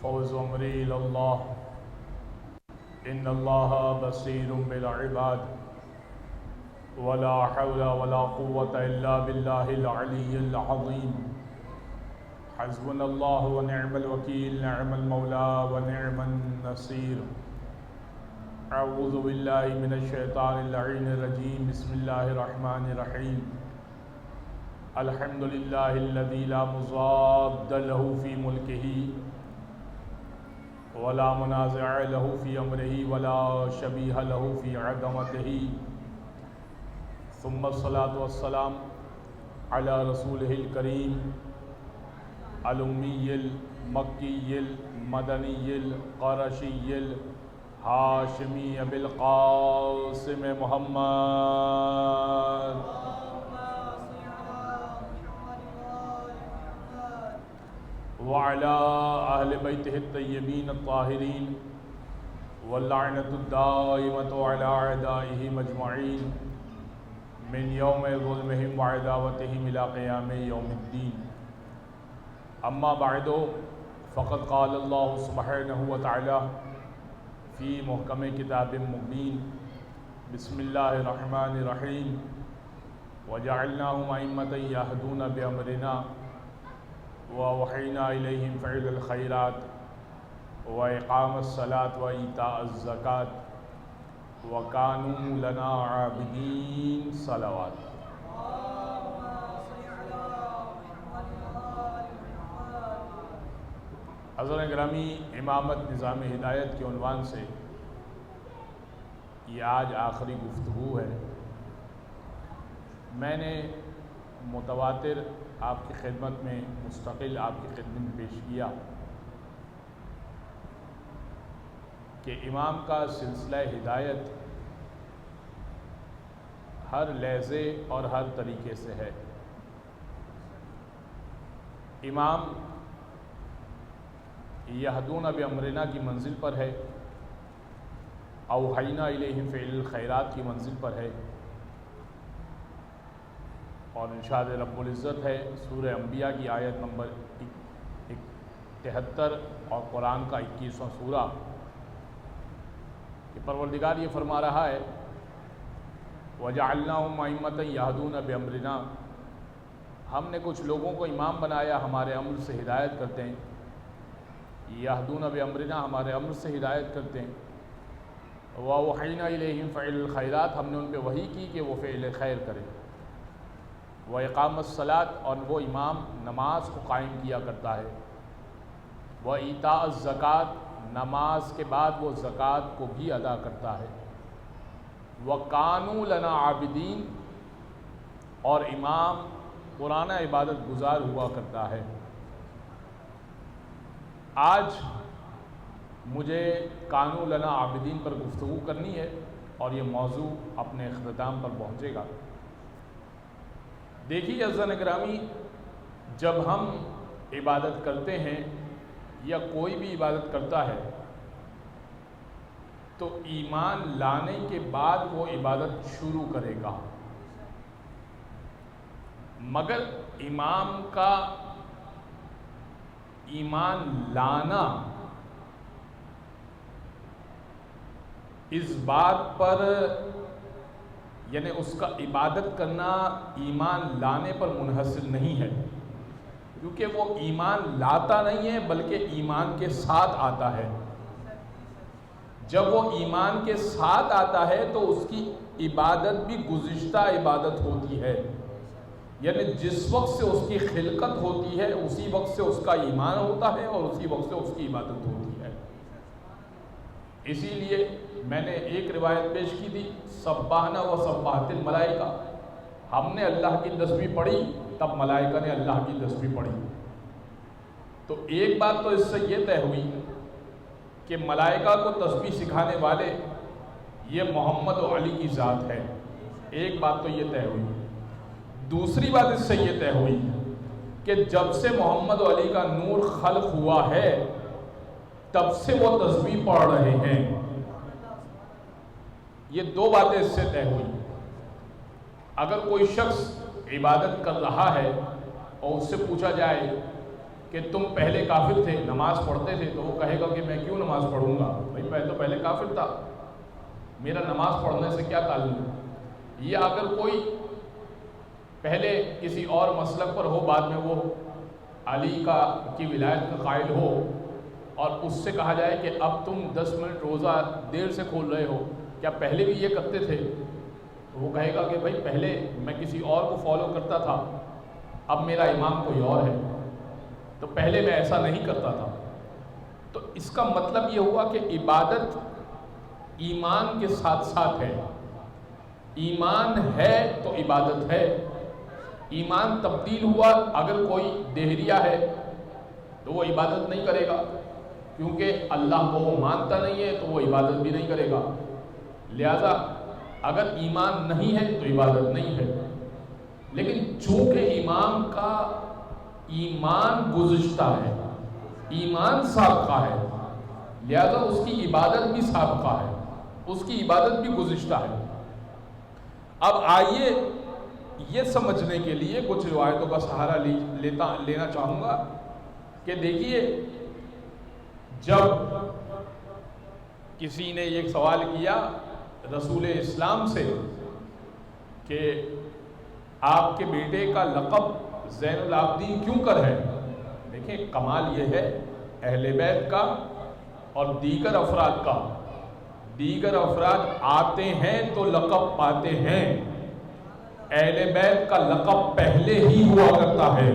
فوز امری اللہ ان اللہ بصیر بالعباد ولا حول ولا قوة الا باللہ العلی العظیم حسبنا اللہ ونعم الوکیل نعم المولا ونعم النصیر اعوذ باللہ من الشیطان اللعین الرجیم بسم اللہ الرحمن الرحیم الحمد للہ الذی لا مضاد له فی ملکہ ولا منازع له في امره ولا شبیہ له في عظمته ثم الصلاة والسلام على رسوله الكريم الأمي المكي المدني القرشي الهاشمي أبي القاسم محمد وعلى أهل بيته الطيبين الطاهرين واللعنة الدائمة على أعدائهم أجمعين من يوم ظلمهم وعداوتهم إلى قيام يوم الدين أما بعد فقد قال الله سبحانه وتعالى في محكم كتاب مبين بسم الله الرحمن الرحيم وجعلناهم أئمة يهدون بأمرنا ووحينا إليهم فعل الخيرات وإقام الصلاة وإيتاء الزكاة وكانوا لنا عابدين صلوات. حضرت گرامی، امامت نظام ہدایت کے عنوان سے یہ آج آخری گفتگو ہے. میں نے متواتر آپ کی خدمت میں مستقل آپ کی خدمت میں پیش کیا کہ امام کا سلسلہ ہدایت ہر لہجے اور ہر طریقے سے ہے. امام یہدون بامرنا کی منزل پر ہے، اوحینا الیہم فعل الخیرات کی منزل پر ہے، اور ارشاد رب العزت ہے سورہ انبیاء کی آیت نمبر 73 اور قرآن کا 21واں سورہ کہ پروردگار یہ فرما رہا ہے وَجَعَلْنَاهُمْ أَئِمَّةً يَهْدُونَ بِأَمْرِنَا، ہم نے کچھ لوگوں کو امام بنایا ہمارے امر سے ہدایت کرتے ہیں. یہدون بامرنا ہمارے امر سے ہدایت کرتے ہیں. وَأَوْحَيْنَا إِلَيْهِمْ فَعِلَ الْخَيْرَاتِ، ہم نے ان پہ وحی کی کہ وہ فعل خیر کریں. وَإِقَامَ الصَّلَاةِ، اور وہ امام نماز کو قائم کیا کرتا ہے. وَإِيتَاءَ الزَّكَاةِ، نماز کے بعد وہ زکوٰۃ کو بھی ادا کرتا ہے. وَكَانُوا لَنَا عَابِدِينَ، اور امام پرانا عبادت گزار ہوا کرتا ہے. آج مجھے کانوا لنا عابدین پر گفتگو کرنی ہے اور یہ موضوع اپنے اختتام پر پہنچے گا. دیکھیے عزیزان گرامی، جب ہم عبادت کرتے ہیں یا کوئی بھی عبادت کرتا ہے تو ایمان لانے کے بعد وہ عبادت شروع کرے گا، مگر امام کا ایمان لانا اس بات پر، یعنی اس کا عبادت کرنا ایمان لانے پر منحصر نہیں ہے، کیونکہ وہ ایمان لاتا نہیں ہے بلکہ ایمان کے ساتھ آتا ہے. جب وہ ایمان کے ساتھ آتا ہے تو اس کی عبادت بھی گزشتہ عبادت ہوتی ہے، یعنی جس وقت سے اس کی خلقت ہوتی ہے اسی وقت سے اس کا ایمان ہوتا ہے اور اسی وقت سے اس کی عبادت ہوتی ہے. اسی لیے میں نے ایک روایت پیش کی تھی سبحانہ و سبحت الملائکہ، ہم نے اللہ کی تسبیح پڑھی تب ملائکہ نے اللہ کی تسبیح پڑھی. تو ایک بات تو اس سے یہ طے ہوئی کہ ملائکہ کو تسبیح سکھانے والے یہ محمد و علی کی ذات ہے. ایک بات تو یہ طے ہوئی. دوسری بات اس سے یہ طے ہوئی کہ جب سے محمد و علی کا نور خلق ہوا ہے تب سے وہ تسبیح پڑھ رہے ہیں. یہ دو باتیں اس سے طے ہوئی. اگر کوئی شخص عبادت کر رہا ہے اور اس سے پوچھا جائے کہ تم پہلے کافر تھے، نماز پڑھتے تھے، تو وہ کہے گا کہ میں کیوں نماز پڑھوں گا، بھائی میں تو پہلے کافر تھا، میرا نماز پڑھنے سے کیا تعلق۔ یا اگر کوئی پہلے کسی اور مسلک پر ہو، بعد میں وہ علی کی ولایت کا قائل ہو، اور اس سے کہا جائے کہ اب تم 10 منٹ روزہ دیر سے کھول رہے ہو، کیا پہلے بھی یہ کرتے تھے؟ تو وہ کہے گا کہ بھائی پہلے میں کسی اور کو فالو کرتا تھا، اب میرا امام کوئی اور ہے، تو پہلے میں ایسا نہیں کرتا تھا۔ تو اس کا مطلب یہ ہوا کہ عبادت ایمان کے ساتھ ساتھ ہے۔ ایمان ہے تو عبادت ہے۔ ایمان تبدیل ہوا، اگر کوئی دہریہ ہے تو وہ عبادت نہیں کرے گا، کیونکہ اللہ کو وہ مانتا نہیں ہے، تو وہ عبادت بھی نہیں کرے گا۔ لہذا اگر ایمان نہیں ہے تو عبادت نہیں ہے۔ لیکن چونکہ امام کا ایمان گزشتہ ہے، ایمان سابقہ ہے، لہذا اس کی عبادت بھی سابقہ ہے، اس کی عبادت بھی گزشتہ ہے۔ اب آئیے یہ سمجھنے کے لیے کچھ روایتوں کا سہارا لینا چاہوں گا کہ دیکھیے، جب کسی نے یہ سوال کیا رسول اسلام سے کہ آپ کے بیٹے کا لقب زین العابدین کیوں کر ہے، دیکھیں کمال یہ ہے اہل بیت کا اور دیگر افراد کا۔ دیگر افراد آتے ہیں تو لقب پاتے ہیں، اہل بیت کا لقب پہلے ہی ہوا کرتا ہے،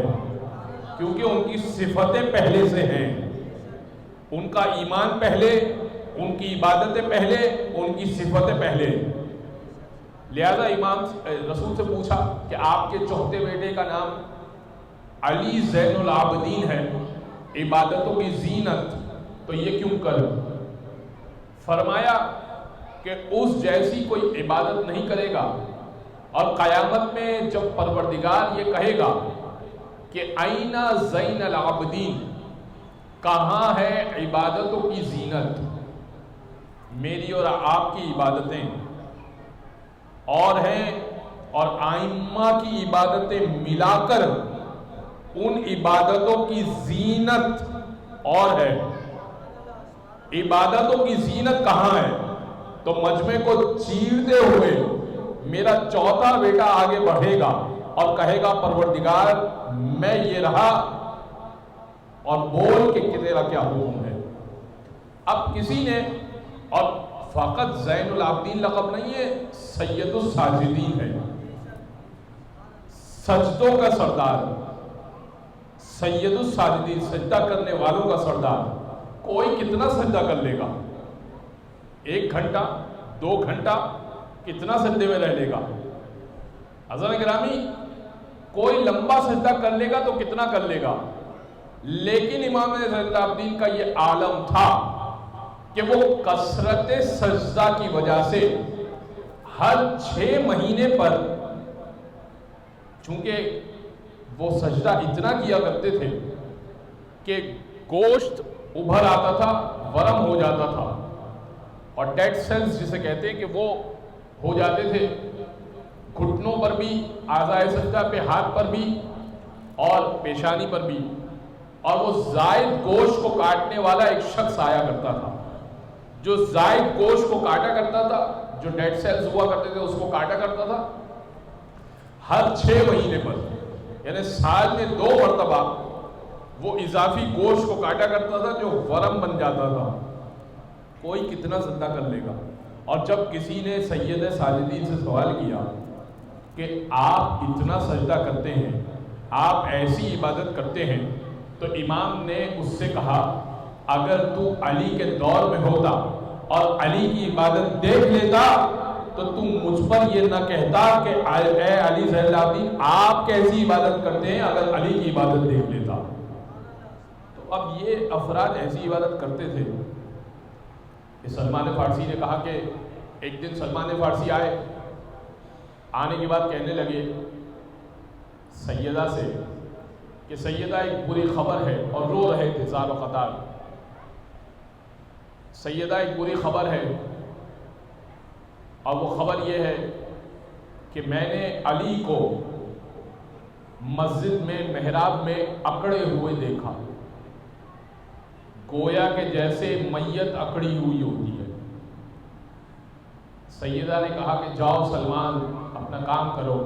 کیونکہ ان کی صفتیں پہلے سے ہیں، ان کا ایمان پہلے، ان کی عبادتیں پہلے، ان کی صفتیں پہلے۔ لہذا امام رسول سے پوچھا کہ آپ کے چوتھے بیٹے کا نام علی زین العابدین ہے، عبادتوں کی زینت، تو یہ کیوں کر؟ فرمایا کہ اس جیسی کوئی عبادت نہیں کرے گا، اور قیامت میں جب پروردگار یہ کہے گا کہ اینَ زین العابدین، کہاں ہے عبادتوں کی زینت، میری اور آپ کی عبادتیں اور ہیں اور ائمہ کی عبادتیں ملا کر ان عبادتوں کی زینت اور ہے۔ عبادتوں کی زینت کہاں ہے؟ تو مجمع کو چیرتے ہوئے میرا چوتھا بیٹا آگے بڑھے گا اور کہے گا پروردگار میں یہ رہا، اور بول کہ تیرا کیا حکم ہے۔ اب کسی نے، اور فقط زین العابدین لقب نہیں ہے، سید الساجدین ہے، سجدوں کا سردار، سید الساجدین، سجدہ کرنے والوں کا سردار۔ کوئی کتنا سجدہ کر لے گا؟ 1 گھنٹہ 2 گھنٹہ کتنا سجدے میں رہ لے گا؟ حضرات گرامی، کوئی لمبا سجدہ کر لے گا تو کتنا کر لے گا؟ لیکن امام زین العابدین کا یہ عالم تھا کہ وہ کثرت سجدہ کی وجہ سے ہر 6 مہینے پر، چونکہ وہ سجدہ اتنا کیا کرتے تھے کہ گوشت ابھر آتا تھا، ورم ہو جاتا تھا، اور ڈیڈ سیلز جسے کہتے ہیں کہ وہ ہو جاتے تھے گھٹنوں پر بھی، اعضائے سجدہ پہ، ہاتھ پر بھی اور پیشانی پر بھی، اور وہ زائد گوشت کو کاٹنے والا ایک شخص آیا کرتا تھا، جو زائد گوشت کو کاٹا کرتا تھا، جو ڈیڈ سیلز ہوا کرتے تھے اس کو کاٹا کرتا تھا ہر 6 مہینے پر، یعنی سال میں 2 مرتبہ وہ اضافی گوشت کو کاٹا کرتا تھا جو ورم بن جاتا تھا۔ کوئی کتنا سجدہ کر لے گا؟ اور جب کسی نے سید ساجدین سے سوال کیا کہ آپ اتنا سجدہ کرتے ہیں، آپ ایسی عبادت کرتے ہیں، تو امام نے اس سے کہا اگر تو علی کے دور میں ہوتا اور علی کی عبادت دیکھ لیتا تو تم مجھ پر یہ نہ کہتا کہ اے علی زین العابدین آپ کیسی عبادت کرتے ہیں، اگر علی کی عبادت دیکھ لیتا۔ تو اب یہ افراد ایسی عبادت کرتے تھے کہ سلمان فارسی نے کہا کہ ایک دن سلمان فارسی آنے کے بعد کہنے لگے سیدہ سے کہ سیدہ ایک بری خبر ہے، اور رو رہے تھے زار و قطار۔ سیدہ ایک بری خبر ہے، اور وہ خبر یہ ہے کہ میں نے علی کو مسجد میں محراب میں اکڑے ہوئے دیکھا، گویا کہ جیسے میت اکڑی ہوئی ہوتی ہے۔ سیدہ نے کہا کہ جاؤ سلمان اپنا کام کرو،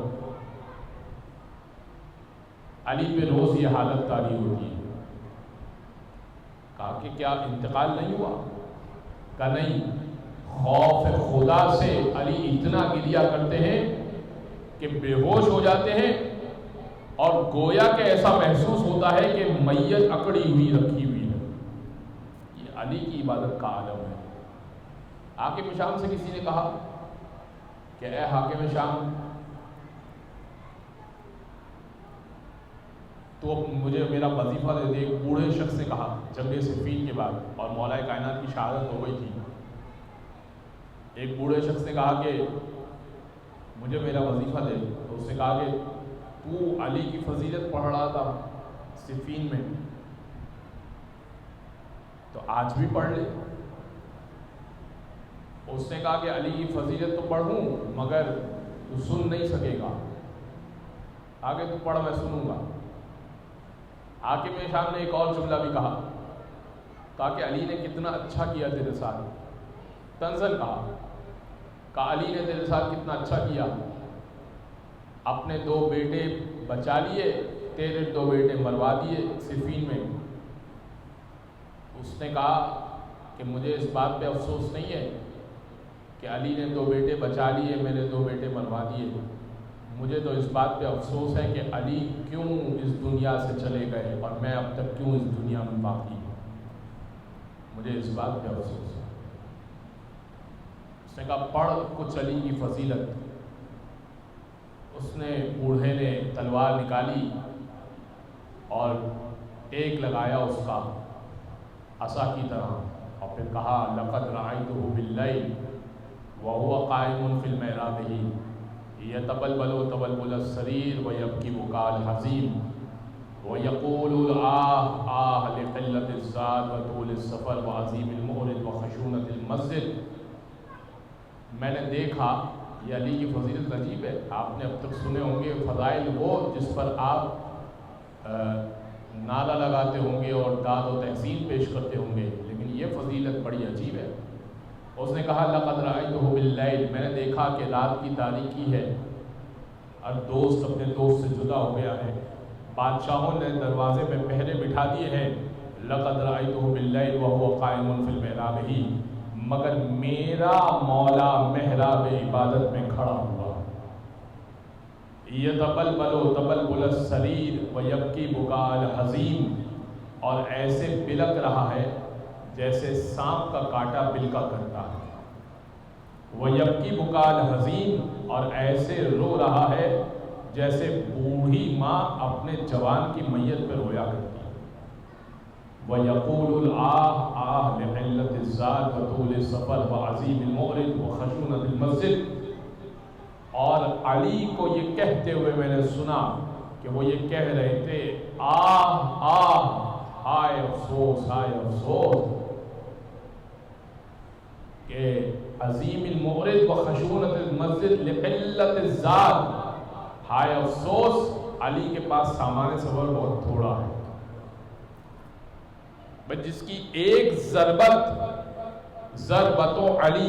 علی پہ روز یہ حالت طاری ہوتی ہے۔ کہا کہ کیا انتقال نہیں ہوا؟ کہا نہیں، خوف خدا سے علی اتنا گریا کرتے ہیں کہ بے ہوش ہو جاتے ہیں اور گویا کہ ایسا محسوس ہوتا ہے کہ میت اکڑی ہوئی رکھی ہوئی ہے۔ یہ علی کی عبادت کا عالم ہے۔ حاکم شام سے کسی نے کہا کہ اے حاکم شام، تو مجھے میرا وظیفہ دے دے۔ ایک بوڑھے شخص نے کہا جنگ صفین کے بعد، اور مولا کائنات کی شہادت ہو گئی تھی، ایک بوڑھے شخص نے کہا کہ مجھے میرا وظیفہ دے۔ تو اس نے کہا کہ تو علی کی فضیلت پڑھ رہا تھا صفین میں، تو آج بھی پڑھ لے۔ اس نے کہا کہ علی کی فضیلت تو پڑھوں مگر تو سن نہیں سکے گا، آگے تو پڑھ میں سنوں گا۔ حاکم شام نے ایک اور جملہ بھی کہا کہ علی نے کتنا اچھا کیا تیرے ساتھ، تنزل کہا علی نے تیرے ساتھ کتنا اچھا کیا، اپنے 2 بیٹے بچا لیے، تیرے 2 بیٹے مروا دیے صفین میں۔ اس نے کہا کہ مجھے اس بات پہ افسوس نہیں ہے کہ علی نے 2 بیٹے بچا لیے، میرے 2 بیٹے مروا دیے، مجھے تو اس بات پہ افسوس ہے کہ علی کیوں اس دنیا سے چلے گئے اور میں اب تک کیوں اس دنیا میں باقی ہوں، مجھے اس بات پہ افسوس ہے۔ اس نے کہا پڑھ کچھ علی کی فضیلت۔ اس نے بوڑھے نے تلوار نکالی اور ٹیک لگایا اس کا عصا کی طرح، اور پھر کہا لقد رأیتہ باللیل وهو قائم فی المحراب یتبلبل تبلبل السریر ویبکی بکاء الحزین ویقول آہ آہ لقلت الزاد وطول السفر وعظیم المورد وخشونت المسجد۔ میں نے دیکھا، یہ علی کی فضیلت عجیب ہے، آپ نے اب تک سنے ہوں گے فضائل وہ جس پر آپ نعرہ لگاتے ہوں گے اور داد و تحسین پیش کرتے ہوں گے، لیکن یہ فضیلت بڑی عجیب ہے۔ اس نے کہا لقد رأیتہ باللیل، میں نے دیکھا کہ رات کی تاریکی ہے اور دوست اپنے دوست سے جدا ہو گیا ہے، بادشاہوں نے دروازے میں پہرے بٹھا دیے ہیں، لقد رأیتہ باللیل وهو قائم فی المحراب، مگر میرا مولا محراب عبادت میں کھڑا ہوا، یتبلبل تبلبل السریر ویبکی بکاء الحزین، اور ایسے بلک رہا ہے جیسے سانپ کا کاٹا بلکا کرتا ہے، وَيَبْكِي بُكَاءَ الْحَزِينِ، اور ایسے رو رہا ہے جیسے بوڑھی ماں اپنے جوان کی میت پہ رویا کرتی ہے، وَيَقُولُ الْآہ آہ لِقِلَّةِ الزَّادِ وَطُولِ السَّفَرِ وَعَظِيمِ الْمَوْرِدِ وَخَشُونَةِ الْمَسْجِدِ۔ اور علی کو یہ کہتے ہوئے میں نے سنا کہ وہ یہ کہہ رہے تھے آہ آہ، ہائے افسوس ہائے افسوس، کہ عظیم المورد و خشونت المسجد لقلت الزاد، ہائے افسوس علی کے پاس سامان سفر بہت تھوڑا ہے، بس جس کی ایک ضربت علی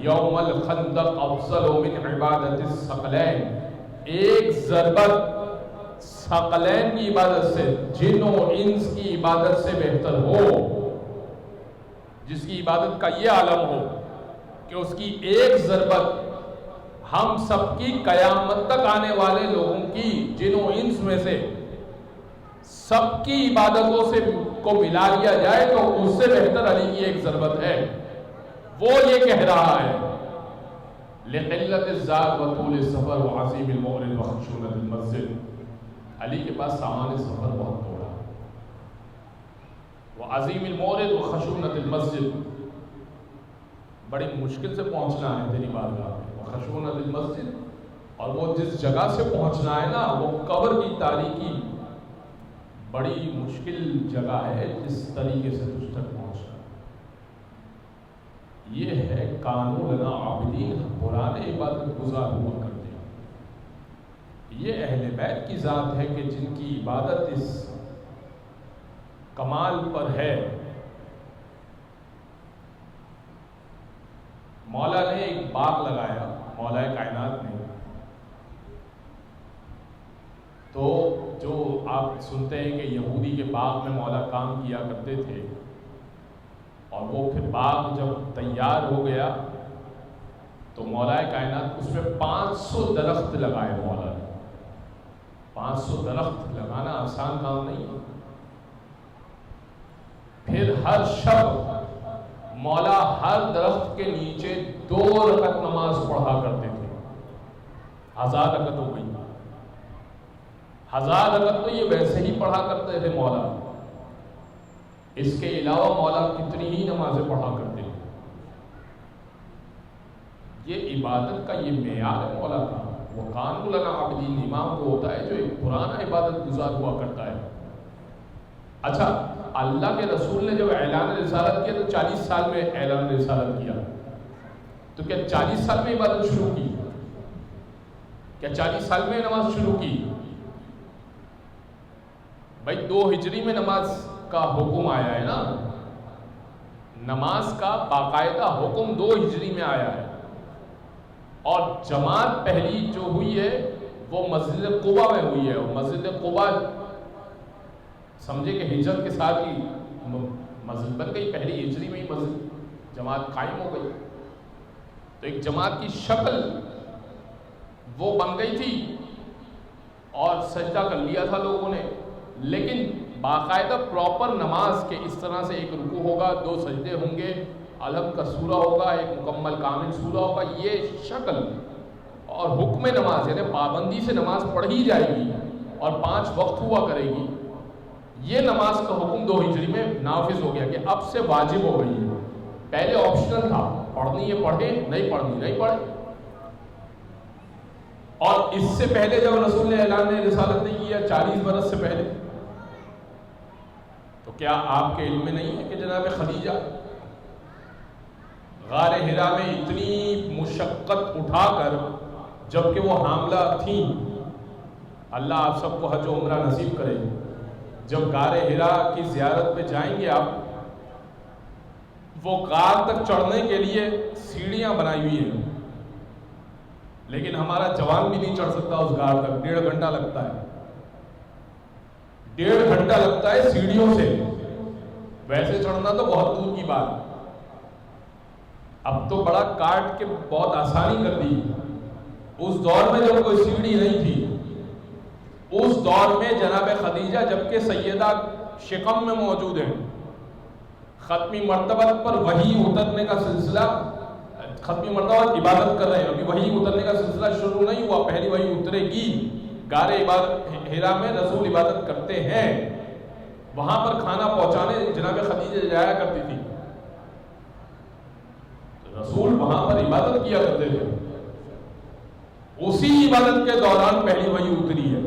یوم الخندق افضل من عبادت الثقلین، ایک ضربت ثقلین کی عبادت سے، جن و انس کی عبادت سے بہتر ہو، جس کی عبادت کا یہ عالم ہو کہ اس کی ایک ضربت ہم سب کی قیامت تک آنے والے لوگوں کی جن و انس میں سے سب کی عبادتوں سے کو ملا لیا جائے تو اس سے بہتر علی کی ایک ضربت ہے۔ وہ یہ کہہ رہا ہے لقلت الزاد وطول السفر وعظیم المورد وخشونت المسجد، علی کے پاس سامان سفر بہت تھوڑا ہے، وعظیم المورد وخشونت المسجد، بڑی مشکل سے پہنچنا ہے تیری بارگاہ میں، وخشونت المسجد، اور وہ جس جگہ سے پہنچنا ہے نا وہ قبر کی تاریکی بڑی مشکل جگہ ہے، جس طریقے سے تجھ تک پہنچنا، یہ ہے کانوا لنا عابدین، پرانے عبادت گزار ہوا کرتے ہیں، یہ اہل بیت کی ذات ہے کہ جن کی عبادت اس کمال پر ہے۔ مولا نے ایک باغ لگایا، مولا کائنات نے، تو جو آپ سنتے ہیں کہ یہودی کے باغ میں مولا کام کیا کرتے تھے، اور وہ پھر باغ جب تیار ہو گیا تو مولا کائنات اس میں 500 درخت لگائے۔ مولا نے 500 درخت لگانا آسان کام نہیں ہے۔ پھر ہر شب مولا ہر درخت کے نیچے 2 رکعت نماز پڑھا کرتے تھے۔ 1000 رکعت ہو گئی۔ 1000 رکعت تو یہ ویسے ہی پڑھا کرتے تھے مولا، اس کے علاوہ مولا کتنی ہی نمازیں پڑھا کرتے تھے۔ یہ عبادت کا یہ معیار ہے مولا کا۔ وہ کان لنا عابدین، امام کو ہوتا ہے جو ایک پرانا عبادت گزار ہوا کرتا ہے۔ اچھا، اللہ کے رسول نے جب اعلان رسالت کیا تو 40 سال میں اعلان رسالت کیا، تو کیا 40 سال میں عبادت شروع کی؟ کیا 40 سال میں نماز شروع کی؟ بھائی 2 ہجری میں نماز کا حکم آیا ہے نا، نماز کا باقاعدہ حکم 2 ہجری میں آیا ہے، اور جماعت پہلی جو ہوئی ہے وہ مسجد قباء میں ہوئی ہے۔ اور مسجد قباء سمجھے کہ ہجرت کے ساتھ ہی مسجد بن گئی، پہلی ہجری میں ہی مسجد جماعت قائم ہو گئی۔ تو ایک جماعت کی شکل وہ بن گئی تھی اور سجدہ کر لیا تھا لوگوں نے، لیکن باقاعدہ پراپر نماز کے اس طرح سے ایک رکوع ہوگا، 2 سجدے ہوں گے، الگ کا سورہ ہوگا، ایک مکمل کامل سورہ ہوگا، یہ شکل اور حکم نماز یعنی پابندی سے نماز پڑھی جائے گی اور 5 وقت ہوا کرے گی، یہ نماز کا حکم 2 ہجری میں نافذ ہو گیا کہ اب سے واجب ہو گئی ہے۔ پہلے آپشنل تھا، پڑھنی ہے پڑھے، نہیں پڑھنی نہیں پڑھے۔ اور اس سے پہلے جب رسول نے اعلان رسالت نے کیا 40 برس سے پہلے، تو کیا آپ کے علم میں نہیں ہے کہ جناب خدیجہ غار حرا میں اتنی مشقت اٹھا کر، جبکہ وہ حاملہ تھیں، اللہ آپ سب کو حج و عمرہ نصیب کرے، جب غار حرا کی زیارت پہ جائیں گے آپ، وہ غار تک چڑھنے کے لیے سیڑھیاں بنائی ہوئی ہیں، لیکن ہمارا جوان بھی نہیں چڑھ سکتا اس غار تک، 1.5 گھنٹہ لگتا ہے، 1.5 گھنٹہ لگتا ہے سیڑھیوں سے، ویسے چڑھنا تو بہت دور کی بات۔ اب تو بڑا کاٹ کے بہت آسانی کر دی، اس دور میں جب کوئی سیڑھی نہیں تھی، اس دور میں جناب خدیجہ جبکہ سیدہ شکم میں موجود ہیں، ختمی مرتبت پر وحی اترنے کا سلسلہ، ختمی مرتبہ عبادت کر رہے ہیں، ابھی وحی اترنے کا سلسلہ شروع نہیں ہوا، پہلی وحی اترے گی۔ غار حرا میں رسول عبادت کرتے ہیں، وہاں پر کھانا پہنچانے جناب خدیجہ جایا کرتی تھی، رسول وہاں پر عبادت کیا کرتے تھے۔ اسی عبادت کے دوران پہلی وحی اتری ہے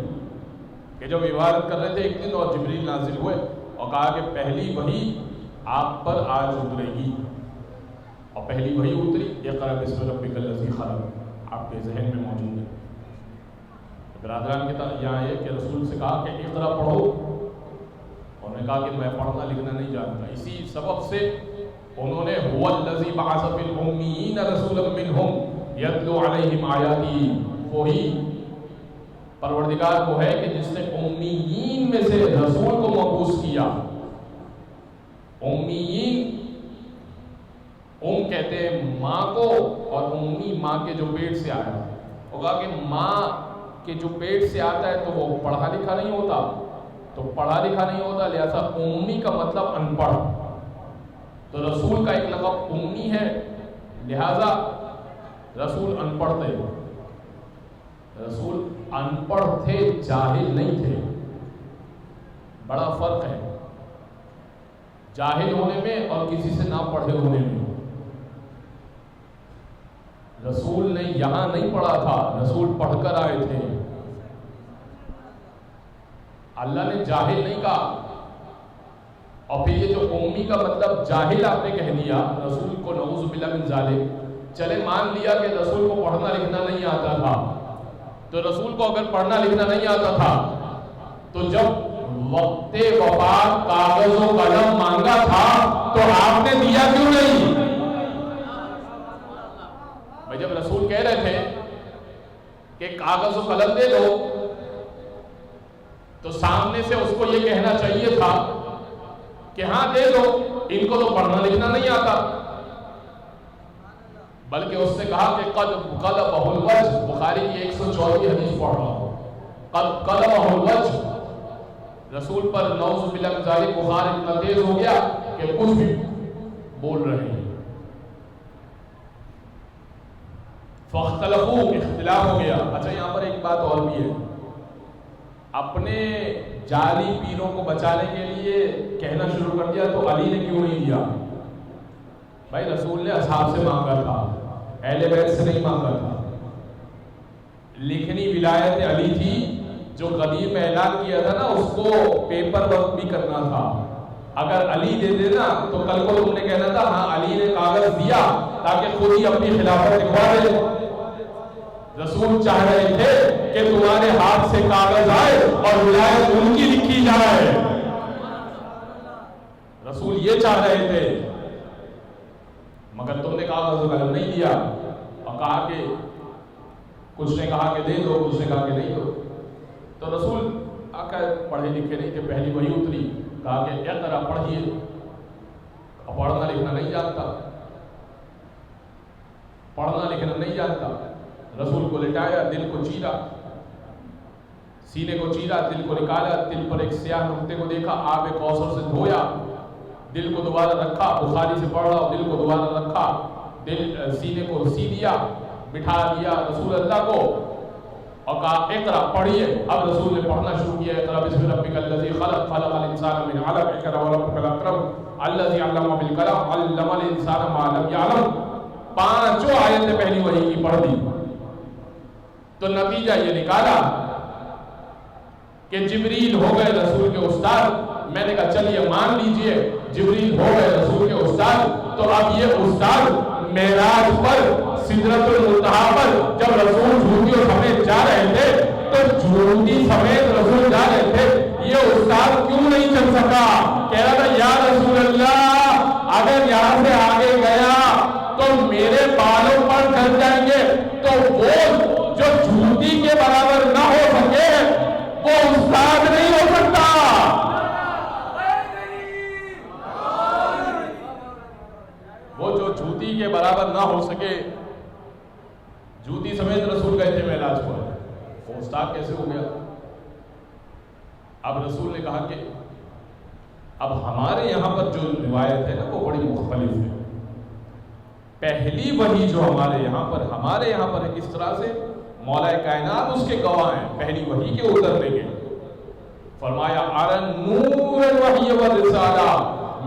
کہ جب عبادت کر رہے تھے ایک دن اور جبریل نازل ہوئے اور کہا کہ پہلی وحی آپ پر آج اترے گی، اور پہلی وحی اتری اقرأ باسم ربک الذی خلق، آپ کے ذہن میں موجود ہے۔ برادران کی طرح یہاں ہے کہ رسول سے کہا کہ اقرأ پڑھو، اور نے کہا کہ میں پڑھنا لکھنا نہیں جانتا، اسی سبب سے انہوں نے هو الذی بعث فی الامیین رسولا منہم یتلو علیہم آیاتی، وہی پروردگار وہ ہے کہ جس نے امیین میں سے رسول کو مبعوث کیا۔ امیین، کہتے ہیں ماں کو، اور امی ماں کے جو پیٹ سے آیا، وہ کہا کہ ماں کے جو پیٹ سے آتا ہے تو وہ پڑھا لکھا نہیں ہوتا، تو پڑھا لکھا نہیں ہوتا، لہذا امی کا مطلب ان پڑھ، تو رسول کا ایک لقب امی ہے، لہذا رسول ان پڑھ تھے، رسول ان پڑھ تھے، جاہل نہیں تھے، بڑا فرق ہے جاہل ہونے میں اور کسی سے نہ پڑھے ہونے میں۔ رسول نے یہاں نہیں پڑھا تھا، رسول پڑھ کر آئے تھے، اللہ نے جاہل نہیں کہا۔ اور پھر یہ جو امی کا مطلب جاہل آپ نے کہہ دیا رسول کو، نعوذ باللہ من ذالک، چلے مان لیا کہ رسول کو پڑھنا لکھنا نہیں آتا تھا، تو رسول کو اگر پڑھنا لکھنا نہیں آتا تھا تو جب وقت وفات کاغذ و قلم مانگا تھا تو آپ نے دیا کیوں نہیں؟ بھائی جب رسول کہہ رہے تھے کہ کاغذ و قلم دے دو تو سامنے سے اس کو یہ کہنا چاہیے تھا کہ ہاں دے دو، ان کو تو پڑھنا لکھنا نہیں آتا، بلکہ اس نے کہا کہ قد قلبہ الوجہ، بخاری کی 114 حدیث پڑھ رہا ہوں، قد قلبہ الوجہ، رسول پر نعوذ باللہ من ذالک بخار اتنا تیز ہو گیا کہ کچھ بھی بول رہے ہیں، فاختلفوا، اختلاف ہو گیا۔ اچھا یہاں پر ایک بات اور بھی ہے، اپنے جعلی پیروں کو بچانے کے لیے کہنا شروع کر دیا تو علی نے کیوں نہیں دیا؟ بھائی رسول نے اصحاب سے مانگا تھا، اہل بیت سے نہیں مانگا تھا، لکھنی ولایت علی تھی، جو قدیم اعلان کیا تھا نا اس کو پیپر ورک بھی کرنا تھا، اگر علی دے دینا تو کل کو تم نے کہنا تھا ہاں علی نے کاغذ دیا تاکہ خود ہی اپنی خلافت دکھوا دے۔ رسول چاہ رہے تھے کہ تمہارے ہاتھ سے کاغذ آئے اور ولایت ان کی لکھی جائے، رسول یہ چاہ رہے تھے، مگر تم نے کاغذ و قلم نہیں دیا اور کہا کہ کچھ نے کہا کہ دے دو، کچھ نے کہا کہ نہیں دو۔ تو رسول آقا پڑھے لکھے نہیں تھے، پہلی وحی اتری، کہا کہ اقرا پڑھیے، پڑھنا لکھنا نہیں جانتا، پڑھنا لکھنا نہیں جانتا، رسول کو لٹایا، دل کو چیرا، سینے کو چیرا، دل کو نکالا، دل پر ایک سیاہ نقطے کو دیکھا، آب کوثر سے دھویا، دل کو دوبارہ رکھا، بخاری سے پڑھ رہا ہوں، دل کو دوبارہ رکھا، دل سینے کو سی دیا، بٹھا دیا رسول اللہ کو اور کہا اقرا پڑھیے۔ اب رسول نے پڑھنا شروع کیا، اقرا بسم ربک الذی خلق، خلق الانسان من علق، اقرا وربک الاکرم الذی علم بالقلم، علم الانسان ما لم یعلم، پانچوں آیتیں پہلی وحی کی پڑھ دی۔ تو نتیجہ یہ نکالا کہ جبریل ہو گئے رسول کے استاد۔ میں نے کہا چلیے مان لیجئے جبریل ہو گئے رسول کے استاد، تو اب یہ استاد معراج پر سدرۃ المنتہا پر جب رسول جھوٹیوں سمیت جا رہے تھے تو جھوٹی سمیت رسول جا رہے تھے، یہ استاد کیوں نہیں چل سکا؟ کہہ رہا تھا یا رسول اللہ اگر یہاں سے آگے گیا تو میرے بالوں پر چل جائیں گے، تو وہ جو جھوٹی کے برابر نہ ہو سکے وہ استاد نہیں ہو سکتا۔ وہ جو جھوٹی کے برابر نہ ہو سکے، جھوٹی سمیت رسول گئے تھے معراج پر، وہ استاد کیسے ہو گیا؟ اب رسول نے کہا کہ اب ہمارے یہاں پر جو روایت ہے نا وہ بڑی مختلف ہے۔ پہلی وحی جو ہمارے یہاں پر ہے، کس طرح سے؟ مولا کائنات اس کے گواہ ہیں پہلی وحی کے اترنے کے۔ فرمایا ارن نور الوحی والرسالہ،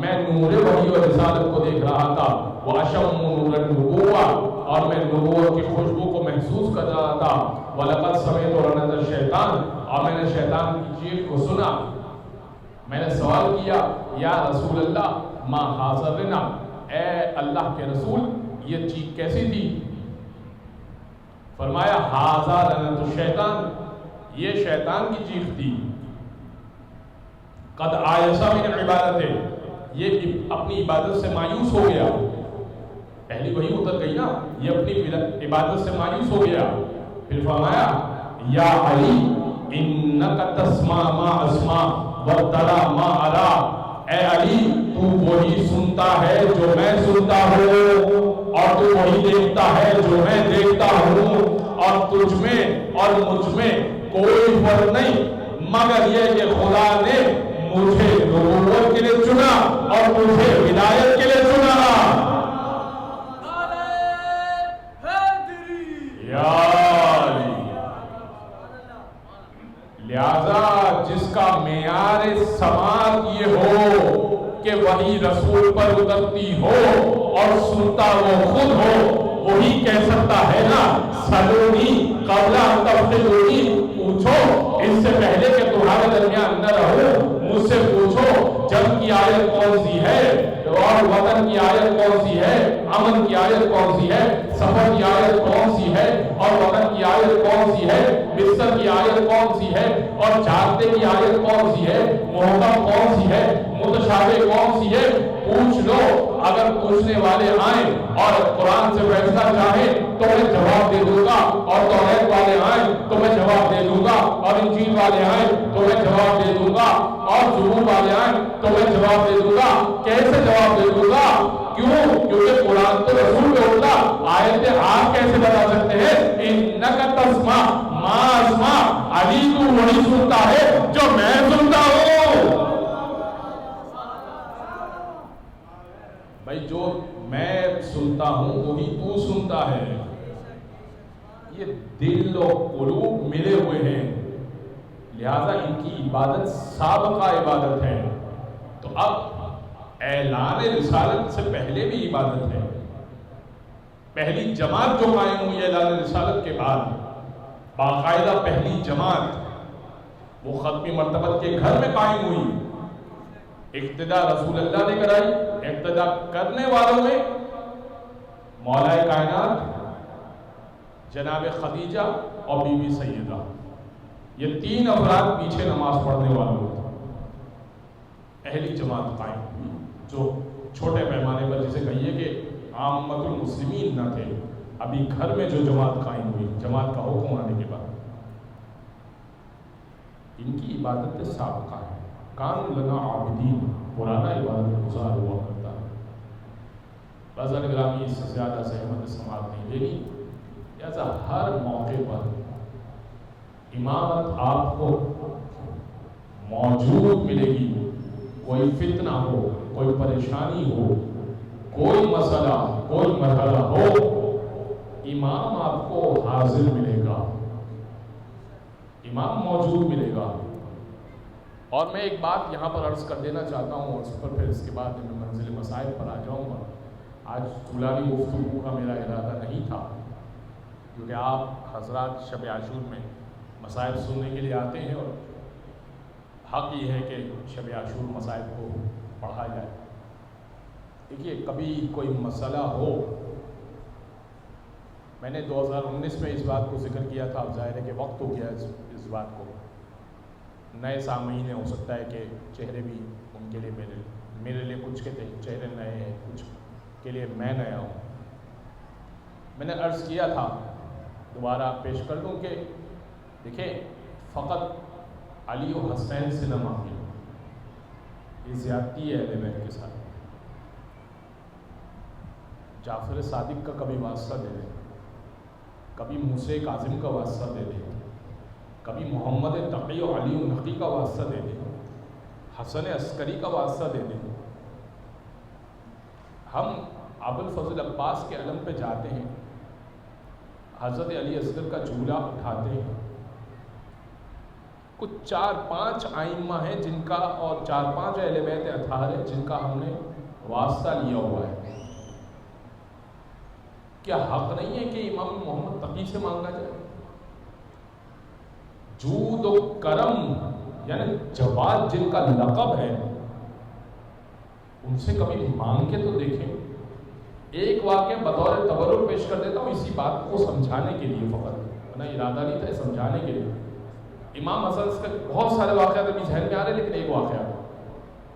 میں نور وحی اور رسالت کو دیکھ رہا تھا، واشم نور النبوہ، اور میں نبوت کی خوشبو کو محسوس کر رہا تھا، وَلَقَدْ سَمِعْتُ رَنَةَ الشَّيْطَانِ، اور میں نے شیطان کی چیخ کو سنا۔ میں نے سوال کیا یا رسول اللہ ما حاضرنا، اے اللہ کے رسول یہ چیخ کیسی تھی؟ فرمایا ھذا رنۃ الشیطان، یہ شیطان کی چیخ تھی۔ قد آیس من عبادتہ، یہ اپنی عبادت سے مایوس ہو گیا۔ پہلی وحی اتر گئی نا، یہ اپنی عبادت سے مایوس ہو گیا۔ پھر فرمایا یا علی انک تسمع ما اسمع وترى ما ارى، اے علی تو وہی سنتا ہے جو میں سنتا ہوں، اور تو وہی دیکھتا ہے جو میں دیکھتا ہوں، اور تجھ میں اور مجھ میں کوئی فرق نہیں، مگر یہ کہ خدا نے مجھے نبوت کے لیے چنا اور تجھے ہدایت کے لیے چنا۔ لہذا جس کا معیار سماعت یہ ہو کہ وہی رسول پر اترتی ہو اور سنتا وہ خود ہو، وہی کہہ سکتا ہے نا سلونی قبل ان تفتنونی، پوچھو اس سے پہلے کہ تمہارے درمیان نہ رہو، مجھ سے پوچھو جنگ کی آیت کون سی ہے اور وطن کی آیت کون سی ہے، امن کی آیت کون سی ہے، سفر کی آیت کون سی ہے، اور وطن کی آیت کون سی ہے، بستر کی آیت کون سی ہے، اور جاگنے کی آیت کون سی ہے، محکم کون سی ہے، متشابہ کون سی ہے، پوچھ لو۔ اگر پوچھنے والے آئیں اور قرآن سے فیصلہ چاہیں تو میں جواب دے دوں گا، اور توریت والے آئیں تو میں جواب دے دوں گا، اور انجیل والے آئیں تو میں جواب دے دوں گا، اور زبور والے آئیں تو میں جواب دے دوں گا۔ کیسے جواب دے دوں گا؟ کیوں؟ کیونکہ قرآن تو رسول پہ ہوتا، آیتیں آپ کیسے بتا سکتے ہیں؟ اِنَّكَ تَسْمَعُ مَا أَسْمَعُ، علی تو وہی سنتا ہے جو میں سنتا ہوں۔ بھائی جو میں سنتا ہوں وہی تو سنتا ہے۔ یہ دل و قلوب ملے ہوئے ہیں، لہذا ان کی عبادت سابقہ عبادت ہے۔ تو اب اعلان رسالت سے پہلے بھی عبادت ہے۔ پہلی جماعت جو قائم ہوئی اعلان رسالت کے بعد، باقاعدہ پہلی جماعت وہ ختمی مرتبت کے گھر میں قائم ہوئی۔ ابتدا رسول اللہ نے کرائی، ابتدا کرنے والوں میں مولا کائنات جناب خدیجہ اور بی بی سیدہ، یہ تین افراد پیچھے نماز پڑھنے والوں تھے۔ پہلی جماعت قائم ہوئی جو چھوٹے پیمانے پر جسے کہیے کہ عامت المسلمین نہ تھے، ابھی گھر میں جو جماعت قائم ہوئی، جماعت کا حکم آنے کے بعد، ان کی عبادت سابقہ ہے۔ کان لنا عابدین، پرانا عبادت گزار ہوا کرتا ہے۔ رضا گرامی اس سے زیادہ زحمت سماعت نہیں لینی، لہذا ہر موقع پر امامت آپ کو موجود ملے گی۔ کوئی فتنہ ہو، کوئی پریشانی ہو، کوئی مسئلہ، کوئی مرحلہ ہو، امام آپ کو حاضر ملے گا، امام موجود ملے گا۔ اور میں ایک بات یہاں پر عرض کر دینا چاہتا ہوں، اور اس پر پھر اس کے بعد میں منزل مسائل پر آ جاؤں گا۔ آج طولانی گفتگو کا میرا ارادہ نہیں تھا، کیونکہ آپ حضرات شب عاشور میں مسائل سننے کے لیے آتے ہیں، اور حق یہ ہے کہ شب عاشور مسائل کو پڑھا جائے۔ دیکھیے، کبھی کوئی مسئلہ ہو، میں نے 2019 میں اس بات کو ذکر کیا تھا، اب ظاہر ہے کہ وقت ہو گیا اس بات کو، نئے سامعین ہو سکتا ہے کہ چہرے بھی ان کے لیے میرے لیے کچھ کے چہرے نئے ہیں، کچھ کے لیے میں نیا ہوں۔ میں نے عرض کیا تھا، دوبارہ پیش کر دوں کہ دیکھیں، فقط علی و حسین سے نہ مانگیں، یہ زیادتی ہے اہل بیت کے ساتھ۔ جعفر صادق کا کبھی واسطہ دے دیں، کبھی موسیٰ کاظم کا واسطہ دے دیں، کبھی محمد تقی و علی النقی کا واسطہ دے دیں، حسن عسکری کا واسطہ دے دیں۔ ہم ابوالفضل عباس کے علم پہ جاتے ہیں، حضرت علی اصغر کا جھولا اٹھاتے ہیں۔ کچھ 4-5 ائمہ ہیں جن کا، اور 4-5 اہل بیت اطہار ہیں جن کا ہم نے واسطہ لیا ہوا ہے۔ کیا حق نہیں ہے کہ امام محمد تقی سے مانگا جائے؟ جود و کرم، یعنی جواد جن کا لقب ہے، ان سے کبھی مانگ کے تو دیکھیں۔ ایک واقعہ بطور تبرک پیش کر دیتا ہوں اسی بات کو سمجھانے کے لیے، فقط ورنہ ارادہ نہیں تھا، سمجھانے کے لیے۔ امام حسن عسکری، بہت سارے واقعات ابھی ذہن میں آ رہے ہیں، لیکن ایک واقعہ،